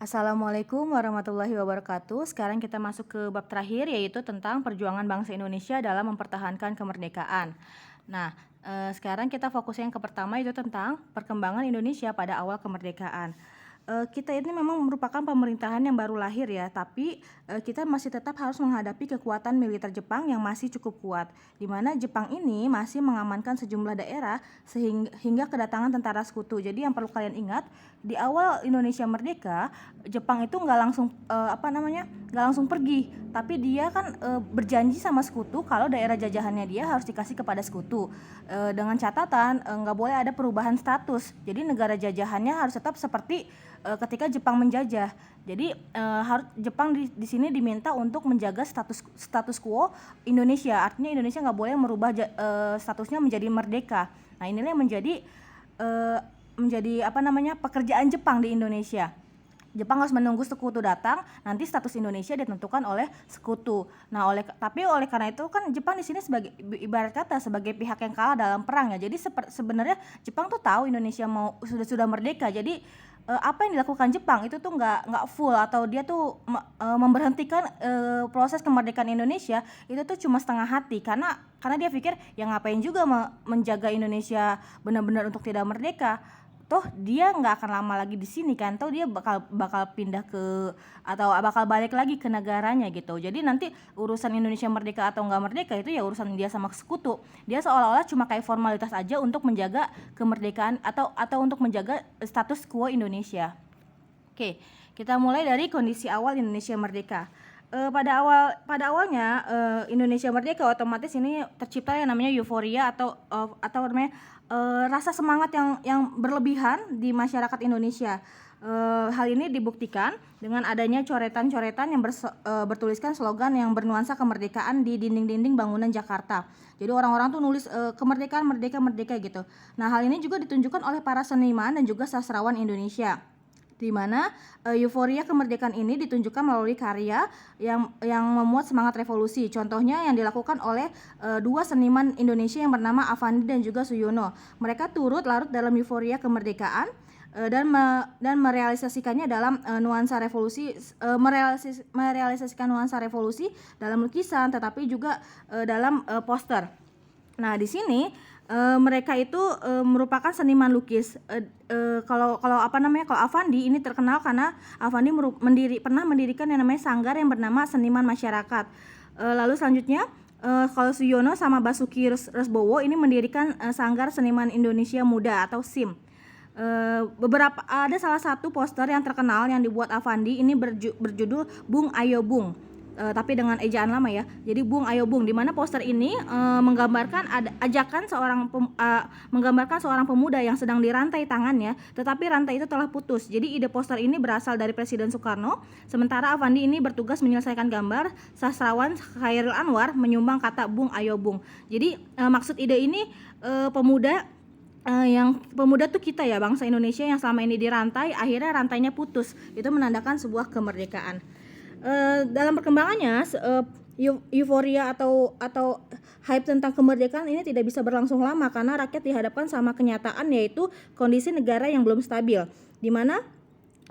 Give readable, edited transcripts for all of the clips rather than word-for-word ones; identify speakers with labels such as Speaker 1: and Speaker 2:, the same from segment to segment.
Speaker 1: Assalamualaikum warahmatullahi wabarakatuh. Sekarang kita masuk ke bab terakhir, yaitu tentang perjuangan bangsa Indonesia dalam mempertahankan kemerdekaan. Nah, sekarang kita fokus yang ke pertama, yaitu tentang perkembangan Indonesia pada awal kemerdekaan. Kita ini memang merupakan pemerintahan yang baru lahir ya, tapi kita masih tetap harus menghadapi kekuatan militer Jepang yang masih cukup kuat, di mana Jepang ini masih mengamankan sejumlah daerah hingga kedatangan tentara sekutu. Jadi yang perlu kalian ingat, di awal Indonesia merdeka, Jepang itu nggak langsung pergi, tapi dia kan berjanji sama sekutu kalau daerah jajahannya dia harus dikasih kepada sekutu, dengan catatan nggak boleh ada perubahan status. Jadi negara jajahannya harus tetap seperti ketika Jepang menjajah. Jadi harus Jepang di sini diminta untuk menjaga status quo Indonesia. Artinya Indonesia nggak boleh merubah statusnya menjadi merdeka. Nah, inilah yang menjadi pekerjaan Jepang di Indonesia. Jepang harus menunggu sekutu datang, nanti status Indonesia ditentukan oleh sekutu. Nah, tapi oleh karena itu kan Jepang di sini sebagai, ibarat kata, sebagai pihak yang kalah dalam perang ya. Jadi sebenarnya Jepang tuh tahu Indonesia sudah merdeka. Jadi apa yang dilakukan Jepang itu tuh nggak full, atau dia tuh memberhentikan proses kemerdekaan Indonesia itu tuh cuma setengah hati, karena dia pikir ya ngapain juga menjaga Indonesia benar-benar untuk tidak merdeka. Toh dia nggak akan lama lagi di sini kan, toh dia bakal pindah atau bakal balik lagi ke negaranya gitu. Jadi nanti urusan Indonesia merdeka atau nggak merdeka itu ya urusan dia sama sekutu. Dia seolah-olah cuma kayak formalitas aja untuk menjaga kemerdekaan atau untuk menjaga status quo Indonesia. Oke, kita mulai dari kondisi awal Indonesia merdeka. Pada awalnya Indonesia merdeka, otomatis ini tercipta yang namanya euforia atau namanya rasa semangat yang berlebihan di masyarakat Indonesia. Hal ini dibuktikan dengan adanya coretan-coretan yang bertuliskan slogan yang bernuansa kemerdekaan di dinding-dinding bangunan Jakarta. Jadi orang-orang tuh nulis kemerdekaan, merdeka, merdeka gitu. Nah, hal ini juga ditunjukkan oleh para seniman dan juga sastrawan Indonesia, di mana euforia kemerdekaan ini ditunjukkan melalui karya yang memuat semangat revolusi. Contohnya yang dilakukan oleh dua seniman Indonesia yang bernama Affandi dan juga Suyono. Mereka turut larut dalam euforia kemerdekaan dan merealisasikannya dalam nuansa revolusi, merealisasikan nuansa revolusi dalam lukisan, tetapi juga dalam poster. Nah, di sini mereka itu merupakan seniman lukis. Kalau Affandi ini terkenal karena Affandi pernah mendirikan yang namanya sanggar yang bernama Seniman Masyarakat. Lalu selanjutnya kalau Suyono sama Basuki Resbowo ini mendirikan Sanggar Seniman Indonesia Muda atau SIM. Ada salah satu poster yang terkenal yang dibuat Affandi ini berjudul Bung Ayo Bung, tapi dengan ejaan lama ya. Jadi Bung Ayo Bung, di mana poster ini menggambarkan seorang pemuda yang sedang dirantai tangannya, tetapi rantai itu telah putus. Jadi ide poster ini berasal dari Presiden Soekarno, sementara Affandi ini bertugas menyelesaikan gambar. Sastrawan Khairil Anwar menyumbang kata Bung Ayo Bung. Jadi maksud ide ini pemuda tuh kita ya, bangsa Indonesia yang selama ini dirantai, akhirnya rantainya putus. Itu menandakan sebuah kemerdekaan. Dalam perkembangannya euforia atau hype tentang kemerdekaan ini tidak bisa berlangsung lama, karena rakyat dihadapkan sama kenyataan, yaitu kondisi negara yang belum stabil, di mana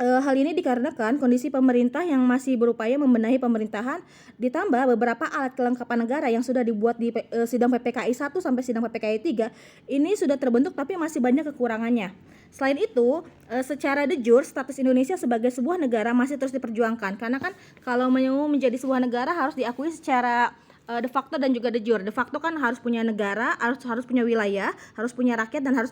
Speaker 1: hal ini dikarenakan kondisi pemerintah yang masih berupaya membenahi pemerintahan, ditambah beberapa alat kelengkapan negara yang sudah dibuat di sidang PPKI 1 sampai sidang PPKI 3 ini sudah terbentuk, tapi masih banyak kekurangannya. Selain itu, secara de jure status Indonesia sebagai sebuah negara masih terus diperjuangkan, karena kan kalau mau menjadi sebuah negara harus diakui secara de facto dan juga de jure. De facto kan harus punya negara, harus punya wilayah, harus punya rakyat, dan harus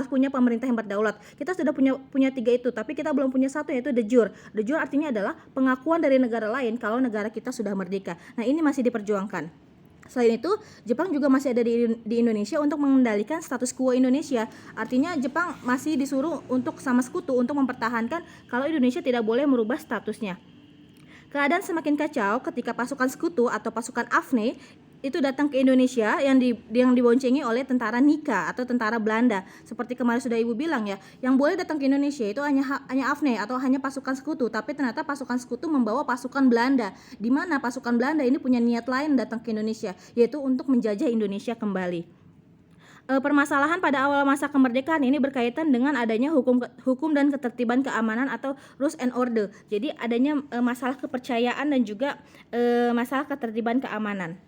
Speaker 1: punya pemerintah yang berdaulat. Kita sudah punya tiga itu, tapi kita belum punya satu, yaitu de jure. De jure artinya adalah pengakuan dari negara lain kalau negara kita sudah merdeka. Nah, ini masih diperjuangkan. Selain itu, Jepang juga masih ada di Indonesia untuk mengendalikan status quo Indonesia. Artinya Jepang masih disuruh sama sekutu untuk mempertahankan kalau Indonesia tidak boleh merubah statusnya. Keadaan semakin kacau ketika pasukan sekutu atau pasukan AFNE itu datang ke Indonesia yang diboncengi oleh tentara Nika atau tentara Belanda. Seperti kemarin sudah Ibu bilang ya, yang boleh datang ke Indonesia itu hanya AFNE atau hanya pasukan sekutu, tapi ternyata pasukan sekutu membawa pasukan Belanda, di mana pasukan Belanda ini punya niat lain datang ke Indonesia, yaitu untuk menjajah Indonesia kembali. Permasalahan pada awal masa kemerdekaan ini berkaitan dengan adanya hukum dan ketertiban keamanan atau rules and order. Jadi adanya masalah kepercayaan dan juga masalah ketertiban keamanan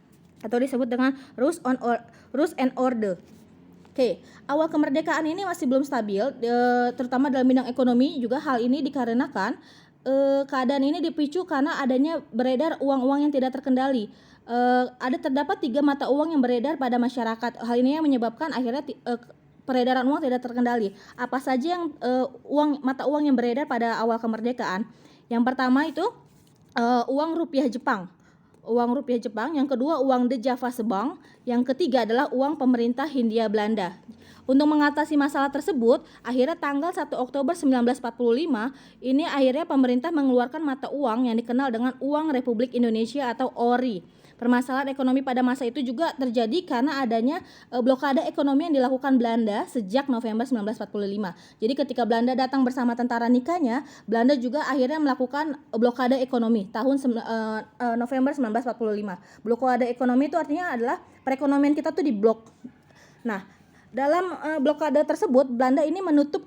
Speaker 1: atau disebut dengan rules and order. Oke, awal kemerdekaan ini masih belum stabil, terutama dalam bidang ekonomi. Juga hal ini dikarenakan keadaan ini dipicu karena adanya beredar uang-uang yang tidak terkendali. Terdapat 3 mata uang yang beredar pada masyarakat. Hal ini yang menyebabkan akhirnya peredaran uang tidak terkendali. Apa saja yang mata uang yang beredar pada awal kemerdekaan? Yang pertama itu uang rupiah Jepang. Yang kedua uang De Java Bank, yang ketiga adalah uang pemerintah Hindia Belanda. Untuk mengatasi masalah tersebut, akhirnya tanggal 1 Oktober 1945 ini akhirnya pemerintah mengeluarkan mata uang yang dikenal dengan Uang Republik Indonesia atau ORI. Permasalahan ekonomi pada masa itu juga terjadi karena adanya blokade ekonomi yang dilakukan Belanda sejak November 1945. Jadi ketika Belanda datang bersama tentara Nikahnya, Belanda juga akhirnya melakukan blokade ekonomi tahun November 1945. Blokade ekonomi itu artinya adalah perekonomian kita tuh diblok. Nah, dalam blokade tersebut Belanda ini menutup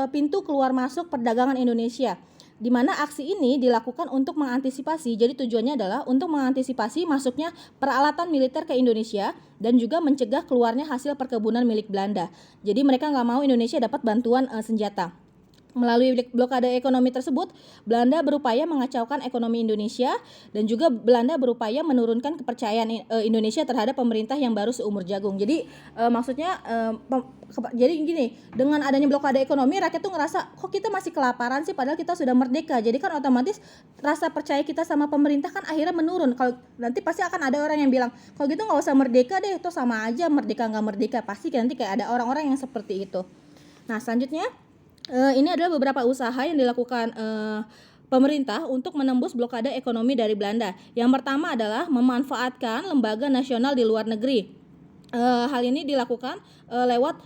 Speaker 1: pintu keluar masuk perdagangan Indonesia, di mana aksi ini dilakukan untuk mengantisipasi. Jadi tujuannya adalah untuk mengantisipasi masuknya peralatan militer ke Indonesia dan juga mencegah keluarnya hasil perkebunan milik Belanda. Jadi mereka nggak mau Indonesia dapat bantuan senjata. Melalui blokade ekonomi tersebut, Belanda berupaya mengacaukan ekonomi Indonesia dan juga Belanda berupaya menurunkan kepercayaan Indonesia terhadap pemerintah yang baru seumur jagung. Jadi jadi gini, dengan adanya blokade ekonomi, rakyat tuh ngerasa kok kita masih kelaparan sih padahal kita sudah merdeka. Jadi kan otomatis rasa percaya kita sama pemerintah kan akhirnya menurun. Kalau nanti pasti akan ada orang yang bilang, kalau gitu nggak usah merdeka deh, itu sama aja merdeka nggak merdeka. Pasti nanti kayak ada orang-orang yang seperti itu. Nah selanjutnya, ini adalah beberapa usaha yang dilakukan pemerintah untuk menembus blokade ekonomi dari Belanda. Yang pertama adalah memanfaatkan lembaga nasional di luar negeri. Hal ini dilakukan lewat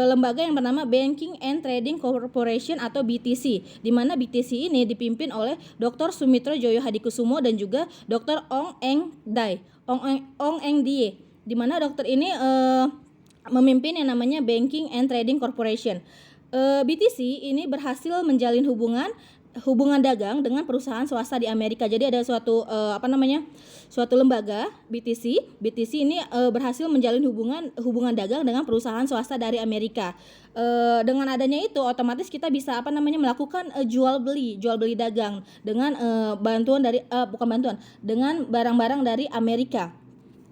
Speaker 1: lembaga yang bernama Banking and Trading Corporation atau BTC, di mana BTC ini dipimpin oleh Dr. Sumitro Joyo Hadikusumo dan juga Dr. Ong Eng Die, di mana dokter ini memimpin yang namanya Banking and Trading Corporation. BTC ini berhasil menjalin hubungan dagang dengan perusahaan swasta di Amerika. Jadi ada suatu lembaga BTC ini berhasil menjalin hubungan dagang dengan perusahaan swasta dari Amerika. Dengan adanya itu otomatis kita bisa melakukan jual beli dagang dengan dengan barang-barang dari Amerika.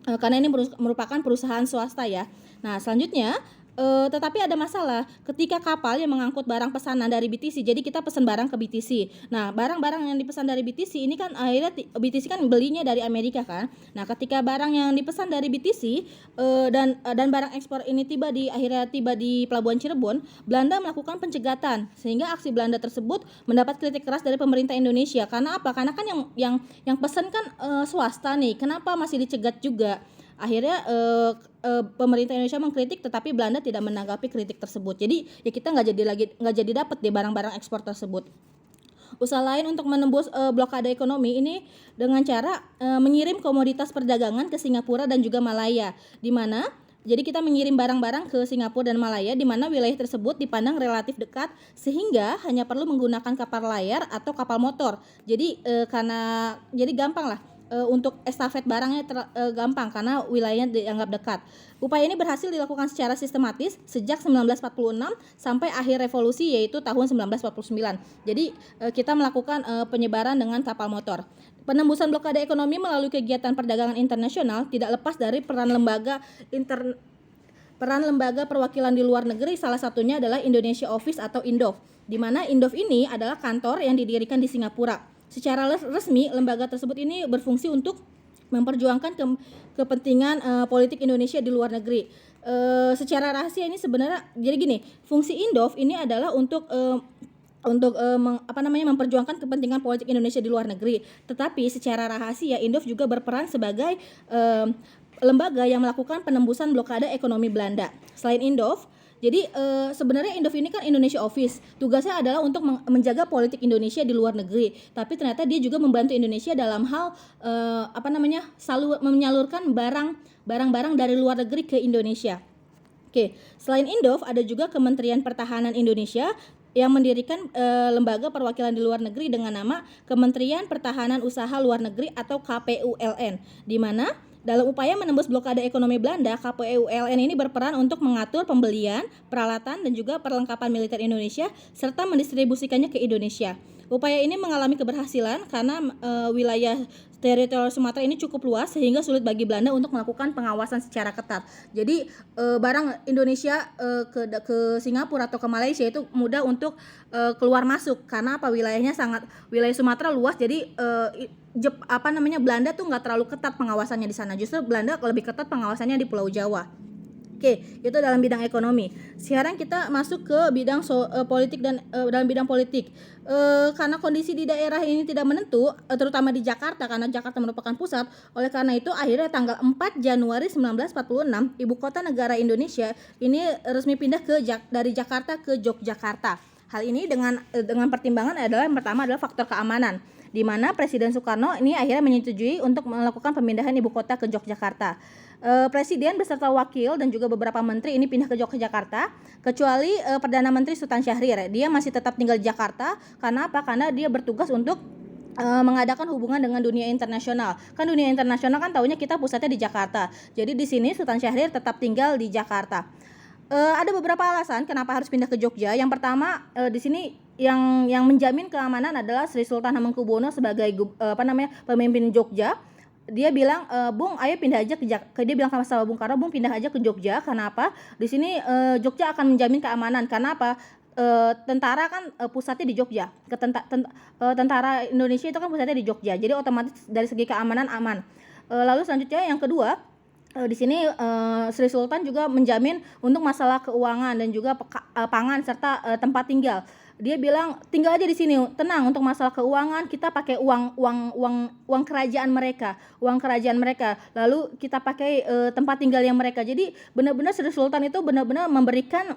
Speaker 1: Karena ini merupakan perusahaan swasta ya. Nah, selanjutnya tetapi ada masalah ketika kapal yang mengangkut barang pesanan dari BTC. Jadi kita pesan barang ke BTC. Nah, barang-barang yang dipesan dari BTC ini kan akhirnya BTC kan belinya dari Amerika kan. Nah, ketika barang yang dipesan dari BTC dan barang ekspor ini akhirnya tiba di pelabuhan Cirebon, Belanda melakukan pencegatan sehingga aksi Belanda tersebut mendapat kritik keras dari pemerintah Indonesia. Karena apa? Karena kan yang pesan kan swasta nih. Kenapa masih dicegat juga? Akhirnya pemerintah Indonesia mengkritik, tetapi Belanda tidak menanggapi kritik tersebut. Jadi ya kita nggak jadi dapat deh barang-barang ekspor tersebut. Usaha lain untuk menembus blokade ekonomi ini dengan cara mengirim komoditas perdagangan ke Singapura dan juga Malaya, di mana jadi kita mengirim barang-barang ke Singapura dan Malaya, di mana wilayah tersebut dipandang relatif dekat sehingga hanya perlu menggunakan kapal layar atau kapal motor. Jadi jadi gampang lah. Untuk estafet barangnya gampang karena wilayahnya dianggap dekat. Upaya ini berhasil dilakukan secara sistematis sejak 1946 sampai akhir revolusi yaitu tahun 1949. Jadi kita melakukan penyebaran dengan kapal motor. Penembusan blokade ekonomi melalui kegiatan perdagangan internasional tidak lepas dari peran lembaga perwakilan di luar negeri. Salah satunya adalah Indonesia Office atau INDOF, di mana INDOF ini adalah kantor yang didirikan di Singapura. Secara resmi, lembaga tersebut ini berfungsi untuk memperjuangkan kepentingan politik Indonesia di luar negeri. Secara rahasia ini sebenarnya, jadi gini, fungsi INDOF ini adalah untuk memperjuangkan kepentingan politik Indonesia di luar negeri. Tetapi secara rahasia, INDOF juga berperan sebagai lembaga yang melakukan penembusan blokade ekonomi Belanda. Selain INDOF, jadi sebenarnya INDOF ini kan Indonesia Office. Tugasnya adalah untuk menjaga politik Indonesia di luar negeri. Tapi ternyata dia juga membantu Indonesia dalam hal menyalurkan barang-barang dari luar negeri ke Indonesia. Oke, selain Indov ada juga Kementerian Pertahanan Indonesia yang mendirikan lembaga perwakilan di luar negeri dengan nama Kementerian Pertahanan Usaha Luar Negeri atau KPULN, di mana dalam upaya menembus blokade ekonomi Belanda, KPULN ini berperan untuk mengatur pembelian, peralatan, dan juga perlengkapan militer Indonesia serta mendistribusikannya ke Indonesia. Upaya ini mengalami keberhasilan karena wilayah teritorial Sumatera ini cukup luas sehingga sulit bagi Belanda untuk melakukan pengawasan secara ketat. Jadi barang Indonesia ke Singapura atau ke Malaysia itu mudah untuk keluar masuk karena wilayah Sumatera luas. Jadi Belanda tuh nggak terlalu ketat pengawasannya di sana. Justru Belanda lebih ketat pengawasannya di Pulau Jawa. Oke, itu dalam bidang ekonomi. Sekarang kita masuk ke bidang politik dan dalam bidang politik. Karena kondisi di daerah ini tidak menentu, terutama di Jakarta karena Jakarta merupakan pusat. Oleh karena itu, akhirnya tanggal 4 Januari 1946, ibu kota negara Indonesia ini resmi pindah dari Jakarta ke Yogyakarta. Hal ini dengan pertimbangan yang pertama adalah faktor keamanan, di mana Presiden Soekarno ini akhirnya menyetujui untuk melakukan pemindahan ibu kota ke Yogyakarta. Presiden beserta wakil dan juga beberapa menteri ini pindah ke Yogyakarta, kecuali Perdana Menteri Sultan Syahrir. Dia masih tetap tinggal di Jakarta. Karena apa? Karena dia bertugas untuk mengadakan hubungan dengan dunia internasional. Kan dunia internasional kan taunya kita pusatnya di Jakarta. Jadi di sini Sultan Syahrir tetap tinggal di Jakarta. Ada beberapa alasan kenapa harus pindah ke Jogja. Yang pertama, di sini yang menjamin keamanan adalah Sri Sultan Hamengkubuwono sebagai pemimpin Jogja. Dia bilang, Bung, ayo pindah aja dia bilang sama Bung Karno, Bung pindah aja ke Jogja. Kenapa? Di sini Jogja akan menjamin keamanan. Karena apa? Tentara kan pusatnya di Jogja. Tentara Indonesia itu kan pusatnya di Jogja. Jadi otomatis dari segi keamanan aman. Lalu selanjutnya yang kedua, di sini Sri Sultan juga menjamin untuk masalah keuangan dan juga pangan serta tempat tinggal. Dia bilang tinggal aja di sini, tenang, untuk masalah keuangan kita pakai uang kerajaan mereka, lalu kita pakai tempat tinggal yang mereka. Jadi benar-benar Sri Sultan itu benar-benar memberikan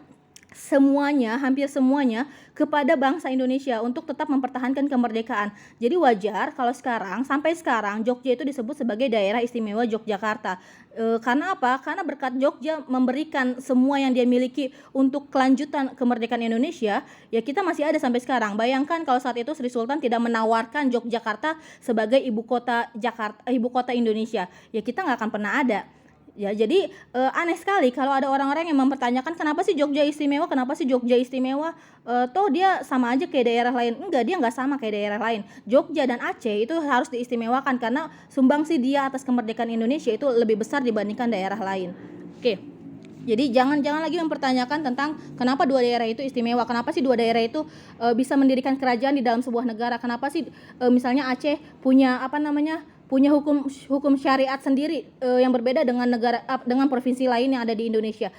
Speaker 1: hampir semuanya kepada bangsa Indonesia untuk tetap mempertahankan kemerdekaan. Jadi wajar kalau sampai sekarang Jogja itu disebut sebagai daerah istimewa Yogyakarta. Karena apa? Karena berkat Jogja memberikan semua yang dia miliki untuk kelanjutan kemerdekaan Indonesia, ya kita masih ada sampai sekarang. Bayangkan kalau saat itu Sri Sultan tidak menawarkan Yogyakarta sebagai ibu kota Indonesia, ya kita nggak akan pernah ada. Ya, jadi aneh sekali kalau ada orang-orang yang mempertanyakan kenapa sih Jogja istimewa, toh dia sama aja kayak daerah lain. Enggak, dia nggak sama kayak daerah lain. Jogja dan Aceh itu harus diistimewakan karena sumbangsi dia atas kemerdekaan Indonesia itu lebih besar dibandingkan daerah lain. Oke. Jadi jangan lagi mempertanyakan tentang kenapa dua daerah itu istimewa, kenapa sih dua daerah itu bisa mendirikan kerajaan di dalam sebuah negara, kenapa sih misalnya Aceh punya hukum syariat sendiri yang berbeda dengan provinsi lain yang ada di Indonesia.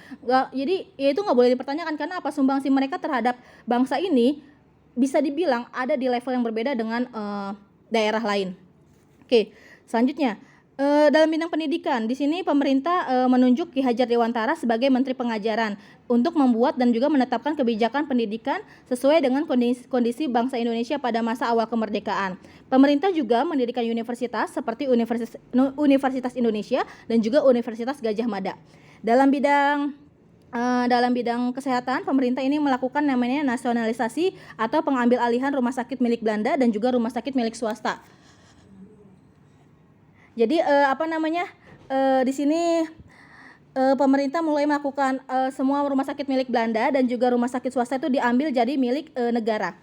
Speaker 1: Jadi ya itu nggak boleh dipertanyakan karena apa, sumbangsi mereka terhadap bangsa ini bisa dibilang ada di level yang berbeda dengan daerah lain. Oke, selanjutnya dalam bidang pendidikan, di sini pemerintah menunjuk Ki Hajar Dewantara sebagai Menteri Pengajaran untuk membuat dan juga menetapkan kebijakan pendidikan sesuai dengan kondisi bangsa Indonesia pada masa awal kemerdekaan. Pemerintah juga mendirikan universitas seperti Universitas Indonesia dan juga Universitas Gadjah Mada. Dalam bidang kesehatan, pemerintah ini melakukan namanya nasionalisasi atau pengambil alihan rumah sakit milik Belanda dan juga rumah sakit milik swasta. Jadi di sini pemerintah mulai melakukan semua rumah sakit milik Belanda dan juga rumah sakit swasta itu diambil jadi milik negara.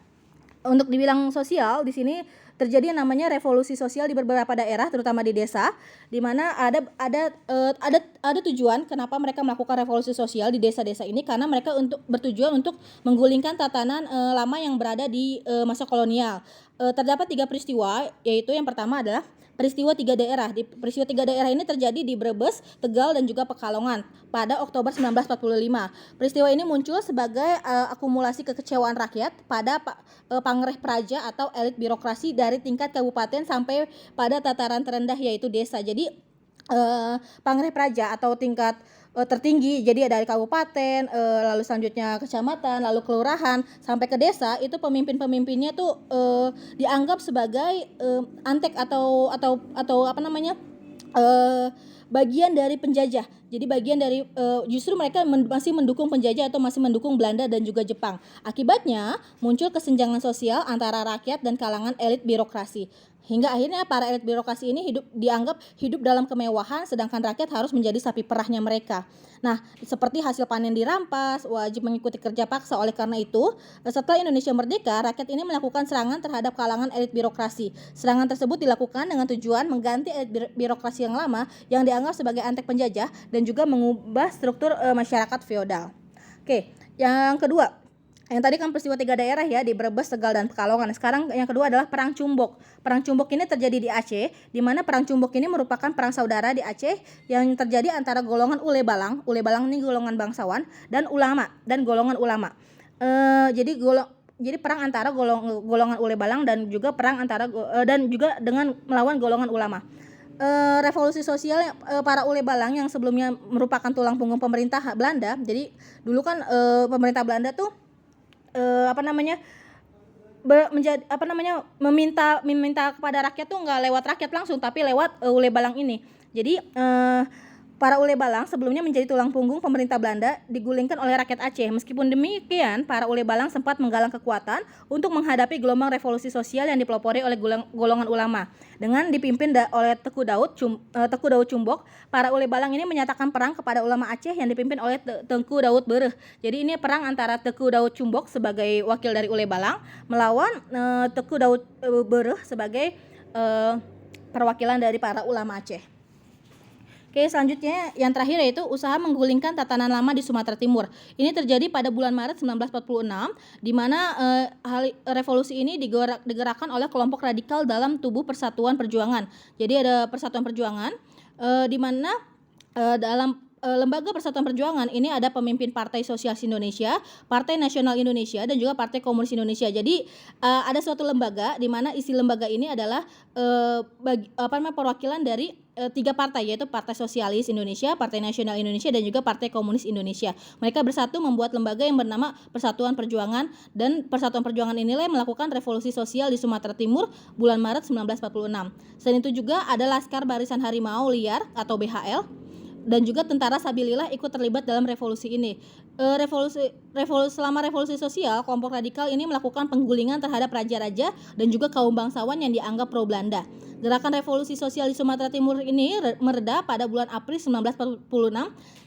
Speaker 1: Untuk dibilang sosial, di sini terjadi yang namanya revolusi sosial di beberapa daerah, terutama di desa, di mana ada tujuan kenapa mereka melakukan revolusi sosial di desa-desa ini, karena mereka bertujuan untuk menggulingkan tatanan lama yang berada di masa kolonial. Terdapat 3 peristiwa, yaitu yang pertama adalah peristiwa 3 daerah. Peristiwa 3 daerah ini terjadi di Brebes, Tegal, dan juga Pekalongan pada Oktober 1945. Peristiwa ini muncul sebagai akumulasi kekecewaan rakyat pada pangreh praja atau elit birokrasi dari tingkat kabupaten sampai pada tataran terendah yaitu desa. Jadi pangreh praja atau tingkat tertinggi, jadi dari kabupaten, lalu selanjutnya kecamatan, lalu kelurahan sampai ke desa, itu pemimpinnya tuh dianggap sebagai antek atau bagian dari penjajah. Jadi bagian dari justru mereka masih mendukung penjajah atau masih mendukung Belanda dan juga Jepang. Akibatnya muncul kesenjangan sosial antara rakyat dan kalangan elit birokrasi. Hingga akhirnya para elit birokrasi ini dianggap hidup dalam kemewahan, sedangkan rakyat harus menjadi sapi perahnya mereka. Nah, seperti hasil panen dirampas, wajib mengikuti kerja paksa. Oleh karena itu, setelah Indonesia merdeka, rakyat ini melakukan serangan terhadap kalangan elit birokrasi. Serangan tersebut dilakukan dengan tujuan mengganti elit birokrasi yang lama yang dianggap sebagai antek penjajah dan juga mengubah struktur masyarakat feodal. Oke, yang kedua, yang tadi kan peristiwa 3 daerah ya, di Brebes, Tegal, dan Pekalongan. Sekarang yang kedua adalah Perang Cumbok. Perang Cumbok ini terjadi di Aceh, di mana Perang Cumbok ini merupakan perang saudara di Aceh yang terjadi antara golongan Ule Balang ini golongan bangsawan, dan golongan ulama. Jadi perang antara golongan Ule Balang dan juga perang antara dan juga dengan melawan golongan ulama. Revolusi sosial para Ule Balang yang sebelumnya merupakan tulang punggung pemerintah Belanda. Jadi dulu kan pemerintah Belanda tuh meminta kepada rakyat tuh nggak lewat rakyat langsung, tapi lewat Ule Balang ini. Jadi para Ule Balang sebelumnya menjadi tulang punggung pemerintah Belanda, digulingkan oleh rakyat Aceh. Meskipun demikian, para Ule Balang sempat menggalang kekuatan untuk menghadapi gelombang revolusi sosial yang dipelopori oleh golongan ulama. Dengan dipimpin oleh Teku Daud Cumbok, para Ule Balang ini menyatakan perang kepada ulama Aceh yang dipimpin oleh Tengku Daud Bereh. Jadi ini perang antara Teku Daud Cumbok sebagai wakil dari Ule Balang melawan Teku Daud Bereh sebagai perwakilan dari para ulama Aceh. Oke, selanjutnya yang terakhir yaitu usaha menggulingkan tatanan lama di Sumatera Timur. Ini terjadi pada bulan Maret 1946, di mana revolusi ini digerakkan oleh kelompok radikal dalam tubuh Persatuan Perjuangan. Jadi ada Persatuan Perjuangan di mana dalam Lembaga Persatuan Perjuangan ini ada pemimpin Partai Sosialis Indonesia, Partai Nasional Indonesia, dan juga Partai Komunis Indonesia. Jadi ada suatu lembaga di mana isi lembaga ini adalah perwakilan dari 3 partai, yaitu Partai Sosialis Indonesia, Partai Nasional Indonesia, dan juga Partai Komunis Indonesia. Mereka bersatu membuat lembaga yang bernama Persatuan Perjuangan, dan Persatuan Perjuangan inilah yang melakukan revolusi sosial di Sumatera Timur bulan Maret 1946. Selain itu juga ada Laskar Barisan Harimau Liar atau BHL, dan juga tentara Sabilillah ikut terlibat dalam revolusi ini. Selama revolusi sosial, kelompok radikal ini melakukan penggulingan terhadap raja-raja dan juga kaum bangsawan yang dianggap pro Belanda. Gerakan revolusi sosial di Sumatera Timur ini mereda pada bulan April 1946.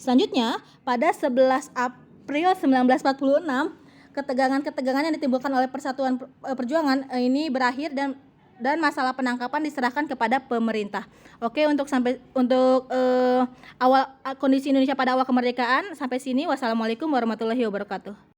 Speaker 1: Selanjutnya, pada 11 April 1946, ketegangan yang ditimbulkan oleh Persatuan Perjuangan ini berakhir dan masalah penangkapan diserahkan kepada pemerintah. Oke, untuk awal kondisi Indonesia pada awal kemerdekaan sampai sini. Wassalamualaikum warahmatullahi wabarakatuh.